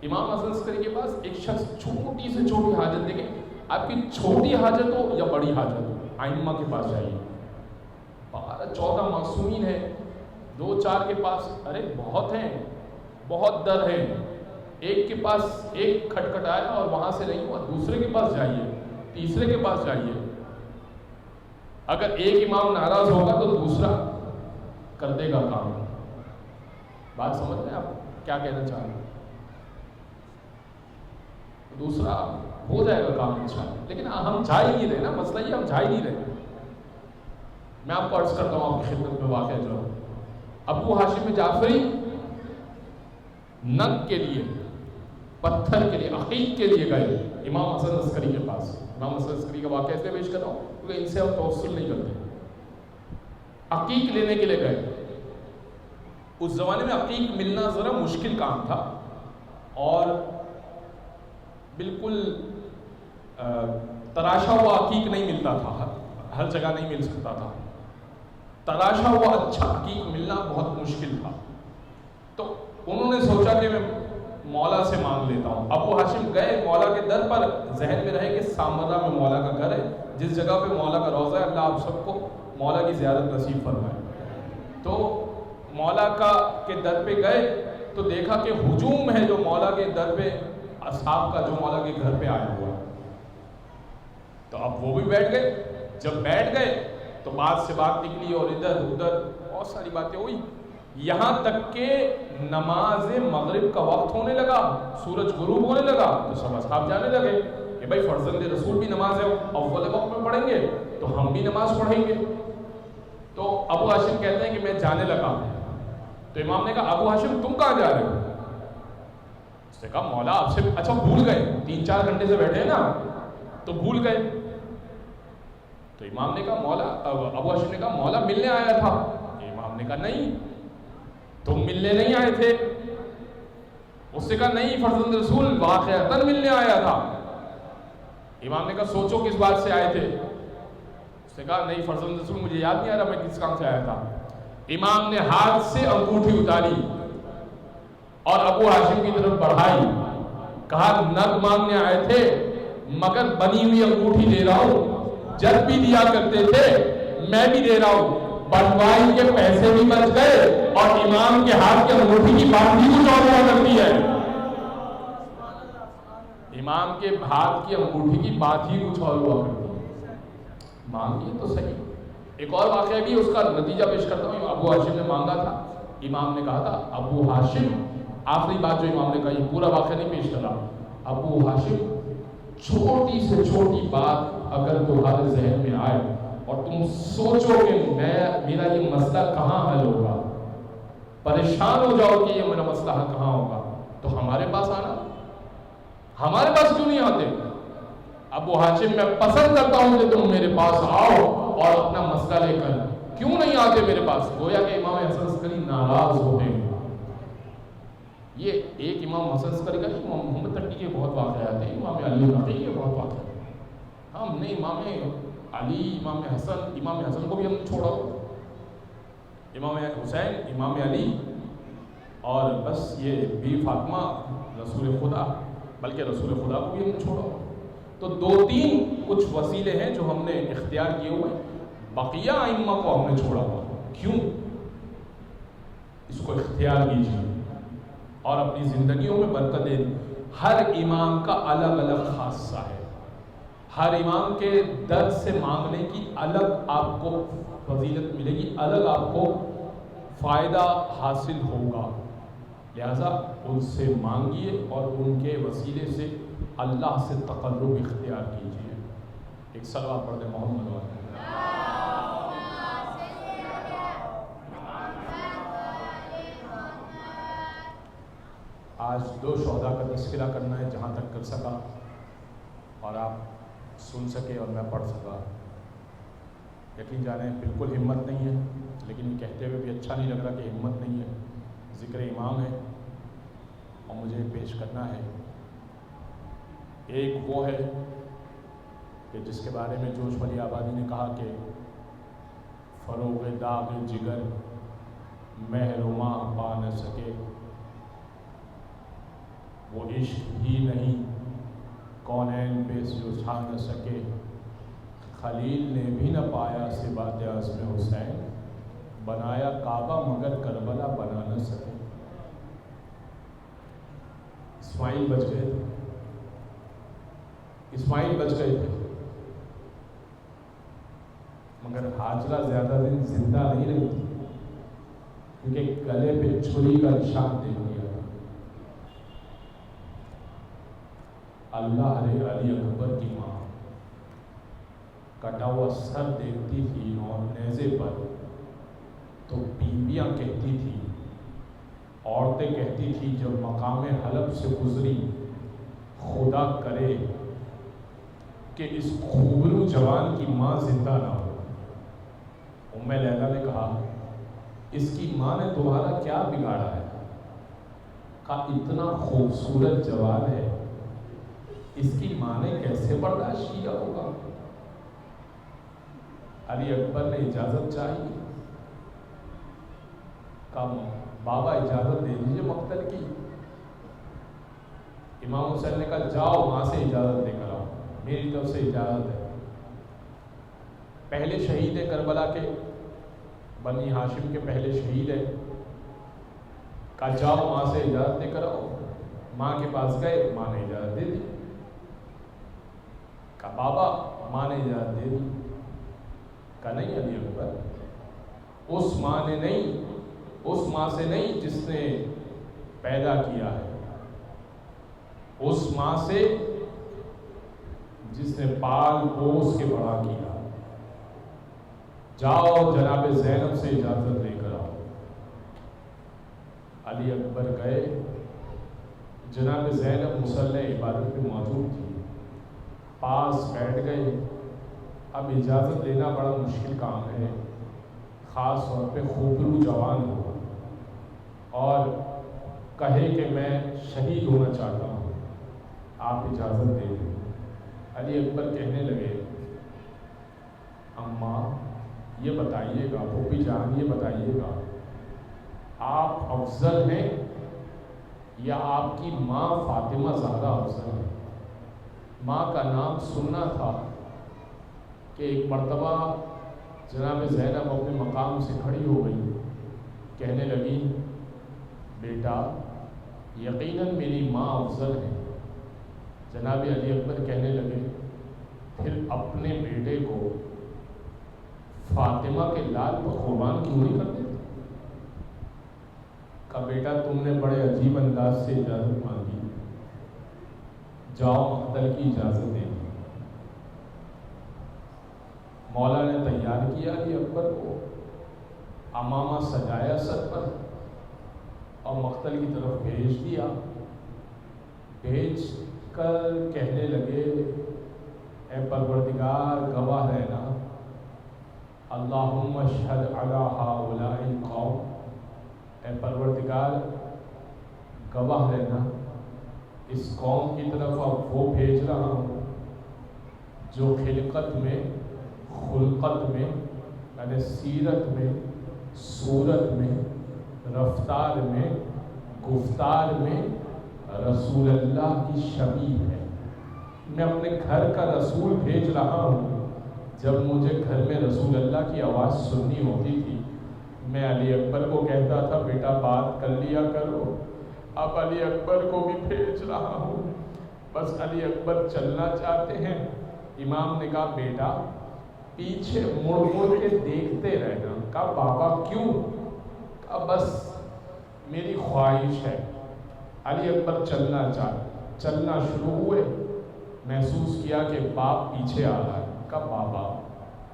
امام حسن عسکری کے پاس ایک شخص چھوٹی سے چھوٹی حاجت، دیکھیں آپ کی چھوٹی حاجت ہو یا بڑی حاجت ہو، ائمہ کے پاس جائیے۔ 12-14 معصومین ہیں، 2-4 کے پاس، ارے بہت ہیں، بہت در ہیں، ایک کے پاس ایک کھٹکھٹایا اور وہاں سے نہیں ہوا، دوسرے کے پاس جائیے، تیسرے کے پاس جائیے۔ اگر ایک امام ناراض ہوگا تو دوسرا کر دے گا کام۔ بات سمجھ رہے ہیں آپ کیا کہنا چاہ رہے ہیں؟ دوسرا ہو جائے گا کام انشاءاللہ، لیکن ہم جا ہی نہیں رہے نا، مسئلہ یہ ہم جا ہی نہیں رہے۔ میں آپ کو عرض کرتا ہوں آپ کی خدمت میں واقعہ جو ہے، ابو ہاشم جعفری نگ کے لیے، پتھر کے لیے، عقیق کے لیے گئے امام حسن عسکری کے پاس۔ امام حسن عسکری کا واقعہ اس لیے پیش کر رہا ہوں کیونکہ ان سے ہم توسل نہیں کرتے۔ عقیق لینے کے لیے گئے۔ اس زمانے میں عقیق ملنا ذرا مشکل کام تھا، اور بالکل تراشا ہوا عقیق نہیں ملتا تھا، ہر جگہ نہیں مل سکتا تھا، تراشا ہوا اچھا عقیق ملنا بہت مشکل تھا. تو انہوں نے سوچا کہ میں مولا سے مانگ لیتا ہوں. ابو ہاشم گئے مولا کے در پر، ذہن میں رہے کہ سامرہ میں مولا کا گھر ہے، جس جگہ پہ مولا کا روضہ ہے. اللہ آپ سب کو مولا کی زیارت نصیب فرمائے. تو مولا کے در پہ گئے تو دیکھا کہ ہجوم ہے جو مولا کے در پہ اصحاب کا، جو مولا کے گھر پہ آیا ہوا. تو اب وہ بھی بیٹھ گئے. جب بیٹھ گئے تو بات سے بات نکلی اور ادھر ادھر بہت ساری باتیں ہوئی، یہاں تک کہ نماز مغرب کا وقت ہونے لگا، سورج غروب ہونے لگا. تو سب اصحاب جانے لگے کہ بھائی فرزند رسول بھی نماز اول وقت میں پڑھیں گے تو ہم بھی نماز پڑھیں گے. تو ابو ہاشم کہتے ہیں کہ میں جانے لگا. تو امام نے کہا ابو ہاشم تم کہاں جا رہے ہو؟ اس نے کہا مولا آپ سے، اچھا بھول گئے، 3-4 گھنٹے سے بیٹھے ہیں نا تو بھول گئے. تو امام نے کہا مولا، ابو ہاشم نے کہا مولا ملنے آیا تھا. امام نے کہا نہیں تم ملنے نہیں آئے تھے. اس نے کہا نہیں فرزند رسول واقعتاً ملنے آیا تھا. امام نے کہا سوچو کس بات سے آئے تھے؟ اس نے کہا نہیں فرزند رسول مجھے یاد نہیں آ رہا میں کس کام سے آیا تھا. امام نے ہاتھ سے انگوٹھی اتاری اور ابو ہاشم کی طرف بڑھائی، کہا نگ مانگنے آئے تھے مگر بنی ہوئی انگوٹھی دے رہا ہوں، جب بھی دیا کرتے تھے میں بھی دے رہا ہوں. بنوائی کے پیسے بھی بچ گئے اور امام کے ہاتھ کی انگوٹھی کی بات بھی کچھ اور ہوا کرتی ہے. امام کے ہاتھ کی انگوٹھی کی بات ہی کچھ اور ہوا کرتی ہے. مانگیے تو صحیح. ایک اور واقعہ بھی اس کا نتیجہ پیش کرتا ہوں. ابو ہاشم نے مانگا تھا، امام نے کہا تھا ابو ہاشم، آخری بات جو امام نے کہا، یہ پورا واقعہ نہیں پیش کرا. ابو ہاشم چھوٹی سے چھوٹی بات اگر تمہارے ذہن میں آئے اور تم سوچو کہ میرا یہ مسئلہ کہاں حل ہوگا، پریشان ہو جاؤ کہ یہ میرا مسئلہ حل کہاں ہوگا، تو ہمارے پاس آنا. ہمارے پاس کیوں نہیں آتے؟ ابو ہاشم میں پسند کرتا ہوں کہ تم میرے پاس آؤ اور اپنا مسئلہ لے کر، کیوں نہیں آتے میرے پاس؟ گویا کہ امام حسن عسکری ناراض ہوتے ہیں. یہ ایک امام حسن عسکری کا نہیں، امام محمد تقی کے بہت واقعات ہیں، امام علی نقی کے بہت واقعات ہیں. ہم نے امام علی، امام حسن کو بھی ہم نے چھوڑا، امام حسین، امام علی اور بس یہ بی فاطمہ رسول خدا، بلکہ رسول خدا کو بھی ہم نے چھوڑا. تو 2-3 کچھ وسیلے ہیں جو ہم نے اختیار کیے ہوئے، بقیہ ائمہ کو ہم نے چھوڑا ہوا. کیوں؟ اس کو اختیار کیجیے اور اپنی زندگیوں میں برکت دے. ہر امام کا الگ الگ خاصہ ہے، ہر امام کے در سے مانگنے کی الگ آپ کو فضیلت ملے گی، الگ آپ کو فائدہ حاصل ہوگا. لہذا ان سے مانگیے اور ان کے وسیلے سے اللہ سے تقرب اختیار کیجیے. ایک صلوات پڑھ دیں محمد والے. آج 2 شہداء کا تذکرہ کرنا ہے جہاں تک کر سکا اور آپ سن سکے اور میں پڑھ سکا. یقین جانیں بالکل ہمت نہیں ہے، لیکن کہتے ہوئے بھی اچھا نہیں لگ رہا کہ ہمت نہیں ہے. ذکر امام ہے اور مجھے پیش کرنا ہے. ایک وہ ہے کہ جس کے بارے میں جوش ولی آبادی نے کہا کہ فروغ داغ جگر محروما پا نہ سکے، وہ عشق ہی نہیں کونین پہ جو چھا نہ سکے، خلیل نے بھی نہ پایا صبات عزم حسین، بنایا کعبہ مگر کربلا بنا نہ سکے. اسماعیل بچ گئے تھے، اسماعیل بچ گئے تھے مگر حاجرہ زیادہ دن زندہ نہیں رہی تھی کیونکہ گلے پہ چھری کا نشان دیکھ لیا تھا. اللہ علی اکبر کی ماں کٹا ہوا سر دیکھتی تھی اور نیزے پر، تو بیویاں کہتی تھی، عورتیں کہتی تھی جب مقام حلب سے گزری، خدا کرے کہ اس خوبرو جوان کی ماں زندہ نہ ہو. ام لیلہ نے کہا اس کی ماں نے تمہارا کیا بگاڑا ہے؟ کہا اتنا خوبصورت جوان ہے اس کی ماں نے کیسے برداشت کیا ہوگا؟ علی اکبر نے اجازت چاہی، کہا بابا اجازت دے دیجیے مقتل کی۔ امام حسین نے کہا جاؤ ماں سے اجازت لے کر آؤ، میری طرف سے اجازت ہے۔ پہلے شہید ہے کربلا کے، بنی ہاشم کے پہلے شہید ہے، کہا جاؤ ماں سے اجازت لے کر آؤ۔ ماں کے پاس گئے، ماں نے اجازت دے دی۔ کہا بابا، ماں نے اجازت دے دی۔ کہا نہیں علی اکبر، اس ماں نے نہیں، اس ماں سے نہیں جس نے پیدا کیا ہے، اس ماں سے جس نے پال پوس کے بڑا کیا۔ جاؤ جناب زینب سے اجازت لے کر آؤ۔ علی اکبر گئے، جناب زینب مصلی عبادت میں موجود تھی، پاس بیٹھ گئے۔ اب اجازت لینا بڑا مشکل کام ہے، خاص طور پہ خوبرو جوان ہو اور کہے کہ میں شہید ہونا چاہتا ہوں، آپ اجازت دے دیں۔ علی اکبر کہنے لگے اماں یہ بتائیے گا، پھوپھی جان یہ بتائیے گا، آپ افضل ہیں یا آپ کی ماں فاطمہ زہرا افضل ہے؟ ماں کا نام سننا تھا کہ ایک مرتبہ جناب زینب اپنے مقام سے کھڑی ہو گئی، کہنے لگی بیٹا یقیناً میری ماں افضل ہے۔ جناب علی اکبر کہنے لگے پھر اپنے بیٹے کو فاطمہ کے لال پر قربان کیوں نہیں کر دیتے؟ کہا بیٹا تم نے بڑے عجیب انداز سے اجازت مانگی، جاؤ مقتل کی اجازت دے دی۔ مولا نے تیار کیا علی اکبر کو، امامہ سجایا سر پر اور مقتل کی طرف بھیج دیا۔ بھیج کر کہنے لگے اے پروردگار گواہ رہنا، اللہم اشہد علی ہؤلاء القوم، اے پروردگار گواہ رہنا، اس قوم کی طرف اب وہ بھیج رہا ہوں جو خلقت میں، خلقت میں یعنی سیرت میں، صورت میں، رفتار میں، گفتار میں رسول اللہ کی شبیہ ہے۔ میں اپنے گھر کا رسول بھیج رہا ہوں۔ جب مجھے گھر میں رسول اللہ کی آواز سننی ہوتی تھی، میں علی اکبر کو کہتا تھا بیٹا بات کر لیا کرو، اب علی اکبر کو بھی بھیج رہا ہوں، بس علی اکبر چلنا چاہتے ہیں۔ امام نے کہا بیٹا پیچھے مڑ مڑ کے دیکھتے رہنا۔ کہا بابا کیوں؟ کہا بس میری خواہش ہے۔ علی اکبر چلنا شروع ہوئے، محسوس کیا کہ باپ پیچھے آ رہا ہے۔ کہا بابا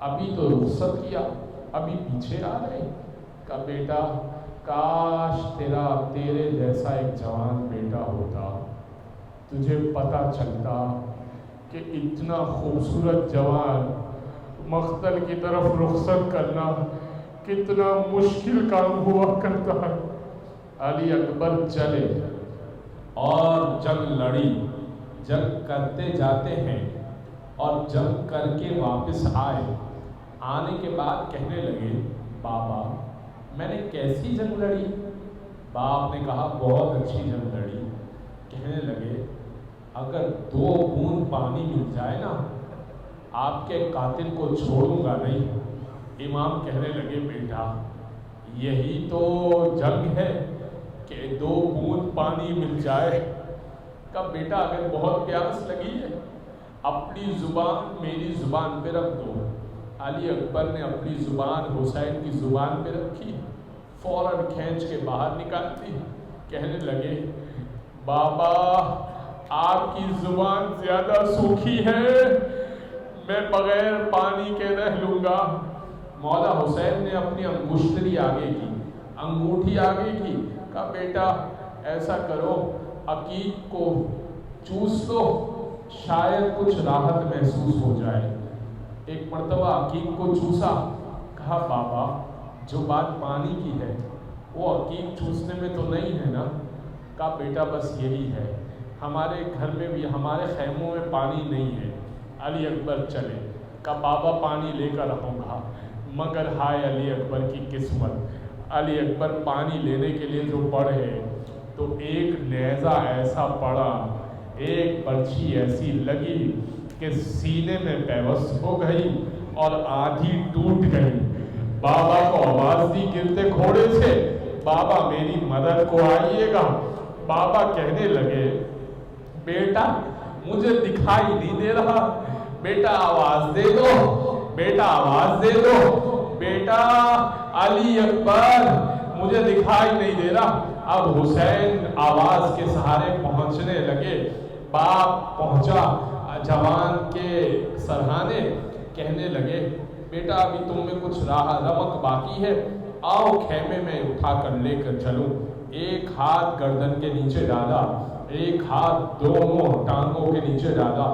ابھی تو رخصت کیا، ابھی پیچھے آ رہے؟ کہا بیٹا کاش تیرے جیسا ایک جوان بیٹا ہوتا، تجھے پتہ چلتا کہ اتنا خوبصورت جوان مقتل کی طرف رخصت کرنا کتنا مشکل کام ہوا کرتا ہے۔ علی اکبر چلے اور جنگ لڑی، جنگ کرتے جاتے ہیں اور جنگ کر کے واپس آئے۔ آنے کے بعد کہنے لگے بابا میں نے کیسی جنگ لڑی؟ باپ نے کہا بہت اچھی جنگ لڑی۔ کہنے لگے اگر 2 بوند پانی مل جائے نا آپ کے قاتل کو چھوڑوں گا نہیں۔ امام کہنے لگے بیٹا یہی تو جنگ ہے کہ 2 بوند پانی مل جائے۔ کہا بیٹا اگر بہت پیاس لگی ہے اپنی زبان میری زبان پہ رکھ دو۔ علی اکبر نے اپنی زبان حسین کی زبان پہ رکھی، فوراً کھینچ کے باہر نکال دی۔ کہنے لگے بابا آپ کی زبان زیادہ سوکھی ہے، میں بغیر پانی کے رہ لوں گا۔ مولا حسین نے اپنی انگشتری آگے کی، انگوٹھی آگے کی۔ کہا بیٹا ایسا کرو عقیق کو چوس لو، شاید کچھ راحت محسوس ہو جائے۔ ایک مرتبہ عقیق کو چوسا۔ کہا بابا جو بات پانی کی ہے وہ عقیق چوسنے میں تو نہیں ہے نا؟ کہا بیٹا بس یہی ہے، ہمارے گھر میں بھی ہمارے خیموں میں پانی نہیں ہے، علی اکبر چلے کہ بابا پانی لے کر رہوں گا، مگر ہائے علی اکبر کی قسمت، علی اکبر پانی لینے کے لیے جو بڑھے تو ایک نیزہ ایسا پڑا، ایک برچھی ایسی لگی کہ سینے میں پیوست ہو گئی اور آدھی ٹوٹ گئی۔ بابا کو آواز دی گرتے گھوڑے سے، بابا میری مدد کو آئیے گا۔ بابا کہنے لگے بیٹا مجھے دکھائی نہیں دے رہا، بیٹا آواز دے دو، بیٹا آواز دے دو، بیٹا علی اکبر مجھے دکھائی نہیں دے رہا۔ اب حسین آواز کے سہارے پہنچنے لگے، باپ پہنچا جوان کے سرہانے، کہنے لگے بیٹا ابھی تم میں کچھ راہ رمق باقی ہے، آؤ خیمے میں اٹھا کر لے کر چلو۔ ایک ہاتھ گردن کے نیچے ڈالا، ایک ہاتھ دونوں ٹانگوں کے نیچے ڈالا،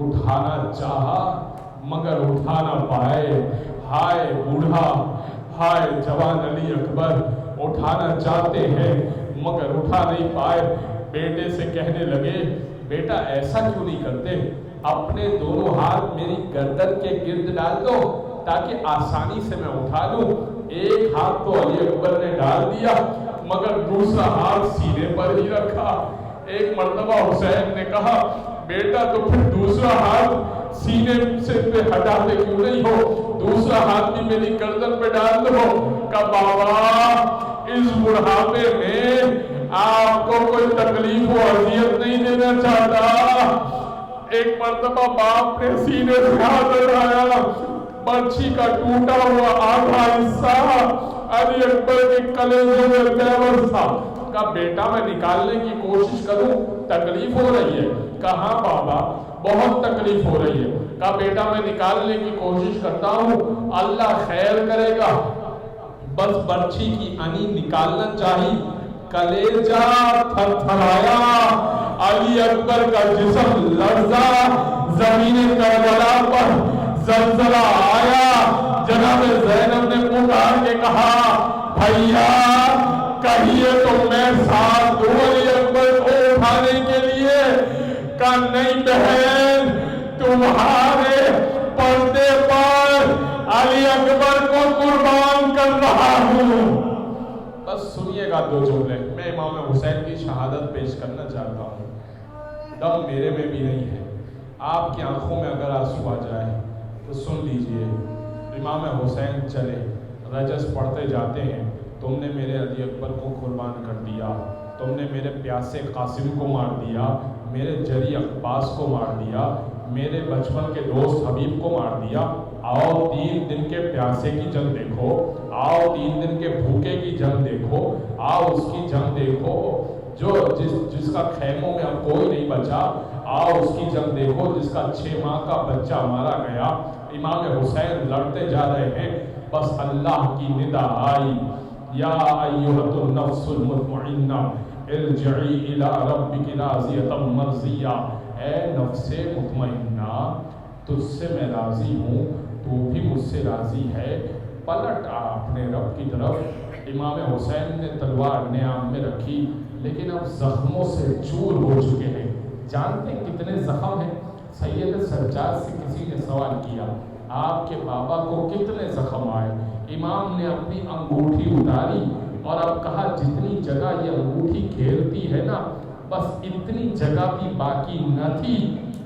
اٹھانا چاہا مگر اٹھا نہ پائے۔ ہائے بوڑھا، ہائے جوان علی اکبر، اٹھانا چاہتے ہیں مگر اٹھا نہیں پائے۔ بیٹے سے کہنے لگے بیٹا ایسا کیوں نہیں کرتے، اپنے دونوں ہاتھ میری گردن کے گرد ڈال دو تاکہ آسانی سے میں اٹھا لوں۔ ایک ہاتھ تو علی اکبر نے ڈال دیا مگر دوسرا ہاتھ سینے پر ہی رکھا۔ ایک مرتبہ حسین نے کہا بیٹا تو پھر دوسرا ہاتھ سینے سے پہ ہٹاتے کیوں نہیں ہو، دوسرا ہاتھ بھی میری گردن پہ ڈال دو۔ کہ بابا اس بڑھاپے میں آپ کو کوئی تکلیف و اذیت نہیں دینا چاہتا۔ ایک مرتبہ باپ نے سینے سے ہاتھ اٹھایا، برچھی کا ٹوٹا ہوا آدھا حصہ علی اکبر کے کلیجے میں پیوست تھا۔ کہا بیٹا میں نکالنے کی کوشش کروں، تکلیف ہو رہی ہے؟ کہا بابا بہت تکلیف ہو رہی ہے۔ کہا بیٹا میں نکالنے کی کوشش کرتا ہوں، اللہ خیر کرے گا، بس برچھی کی انی نکالنا چاہیے۔ کلیجہ تھر تھرایا، علی اکبر کا جسم لرزا، زمین کربلا پر زلزلہ آیا۔ جناب زینب نے پکار کے کہا بھیا کہیے تو میں ساتھ دوں علی اکبر کو اٹھانے کے لیے۔ کہا نہیں بہن، تمہارے پردے پر علی اکبر کو قربان کر رہا ہوں۔ بس سنیے گا دو جملے، میں امام حسین کی شہادت پیش کرنا چاہتا ہوں۔ دم میرے میں بھی نہیں ہے، آپ کی آنکھوں میں اگر آنسو آ جائے تو سن لیجئے۔ امام حسین چلے، رجس پڑھتے جاتے ہیں، تم نے میرے علی اکبر کو قربان کر دیا، تم نے میرے پیاسے قاسم کو مار دیا، میرے جری عباس کو مار دیا، میرے بچپن کے دوست حبیب کو مار دیا۔ آؤ 3 دن کے پیاسے کی جنگ دیکھو، آؤ 3 دن کے بھوکے کی جنگ دیکھو، آؤ اس کی جنگ دیکھو جو جس کا خیموں میں اب کوئی نہیں بچا، آؤ اس کی جنگ دیکھو جس کا 6 ماہ کا بچہ مارا گیا۔ امام حسین لڑتے جا رہے ہیں، بس اللہ کی ندا آئی، یا ایھۃ النفس المطمئنہ ارجعی الی ربک راضیۃ مرضیہ، اے نفس مطمئنہ تجھ سے میں راضی ہوں، تو بھی مجھ سے راضی ہے، پلٹ آ اپنے رب کی طرف۔ امام حسین نے تلوار نیام میں رکھی، لیکن اب زخموں سے چور ہو چکے ہیں۔ جانتے کتنے زخم ہیں؟ سید سجاد سے کسی نے سوال کیا آپ کے بابا کو کتنے زخم آئے؟ امام نے اپنی انگوٹھی اتاری اور اب کہا جتنی جگہ یہ انگوٹھی گھیرتی ہے نا، بس اتنی جگہ بھی باقی نہ تھی،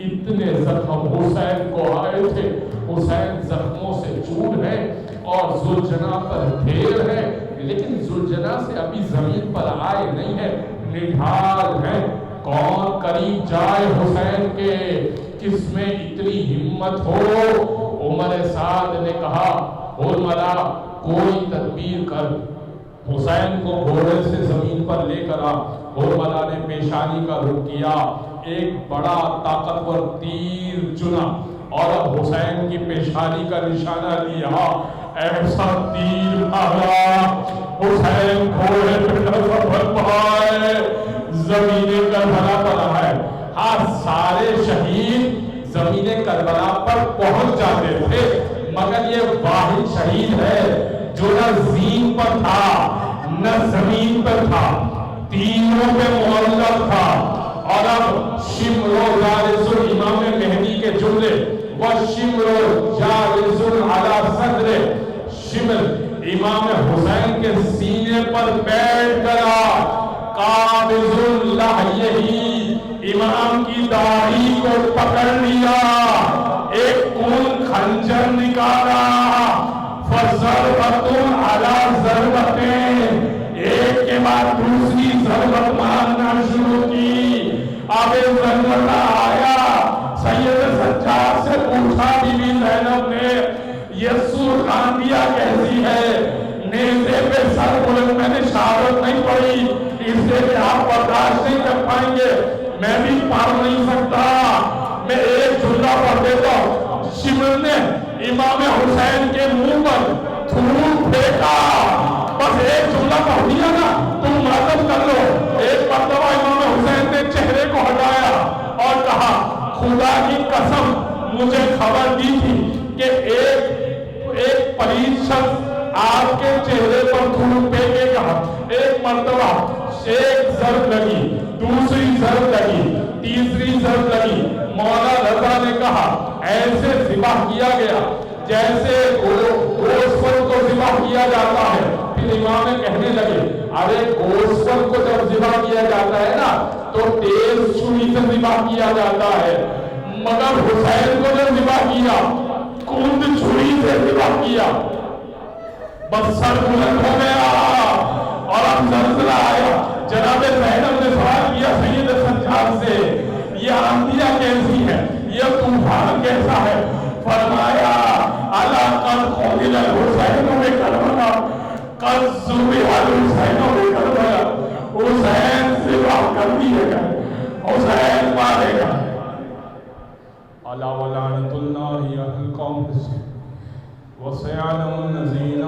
اتنے زخم حسین کو آئے تھے۔ حسین زخموں سے چور ہے اور ذوالجناح پر ڈھیر ہے، لیکن ذوالجناح سے ابھی زمین پر آئے نہیں ہے، نڈھال ہے۔ کون قریب جائے حسین کے، کس میں اتنی ہمت ہو؟ عمر سعد نے کہا علماء کوئی تدبیر کر، حسین کو گھوڑے سے زمین پر لے کر آ۔ علماء نے پیشانی کا رخ کیا، ایک بڑا طاقتور تیر چنا اور اب حسین کی پیشانی کا نشانہ لیا، ایسا تیر مارا حسین گھوڑے پہ نظر پائے، زمین کربلا پر ہے۔ ہاں سارے شہید زمین کربلا پر پہنچ جاتے تھے، مگر یہ واحد شہید ہے جو نہ زین پر تھا نہ زمین پر تھا، تینوں پہ معلق تھا، اور اب شمرو جالسن امام مہدی کے جملے وشمرو جالسن علی صدر شمر امام حسین کے سینے پر بیٹھ گیا قابض لحیہ امام کی داڑھی کو پکڑ لیا ایک خون خنجر نکالا فضربۃ علی ضربتین ایک کے بعد دوسری ضربت مارنا شروع کی اب ضربت آیا سید سجاد سے پوچھا بی بی زینب نے یہ سورخاندیہ کیسی ہے نیزے پہ سر بلند میں نے شہادت نہیں پڑھی اس لیے کہ آپ برداشت نہیں کر پائیں گے میں بھی پڑھ نہیں سکتا میں ایک جملہ پڑھ دیتا ہوں شمر نے امام حسین کے منہ پر تھوک پھینکا بس ایک جملہ پڑھ دیا نا تم معذب کر لو ایک مرتبہ امام حسین نے چہرے کو ہٹایا اور کہا خدا کی قسم مجھے خبر دی تھی کہ ایک پلیت شخص آپ کے چہرے پر تھوک پھینکے گا ایک مرتبہ ایک ضرب لگی دوسری ضرب لگی تیسری ضرب لگی مولا رضا نے کہا ایسے ذبح کیا گیا جیسے گوشت کو ذبح کیا جاتا ہے پھر امام کہنے لگے ارے گوشت کو جب ذبح کیا جاتا ہے نا تو تیز چھری سے ذبح کیا جاتا ہے مگر حسین کو جب ذبح کیا کند چھری سے ذبح کیا بس سر بلند ہو گیا اور اب زلزلہ آیا جناب زینب نے سوال کیا سید سجاد سے یہ آندیہ کیسی ہے یہ طوفان کیسا ہے فرمایا الا قد قتل الحسین بکربلا قد ذبح الحسین بکربلا حسین ذبح کر دیے گئے حسین مارے گئے الا ولعنۃ اللہ علی القوم وسيعلم الذين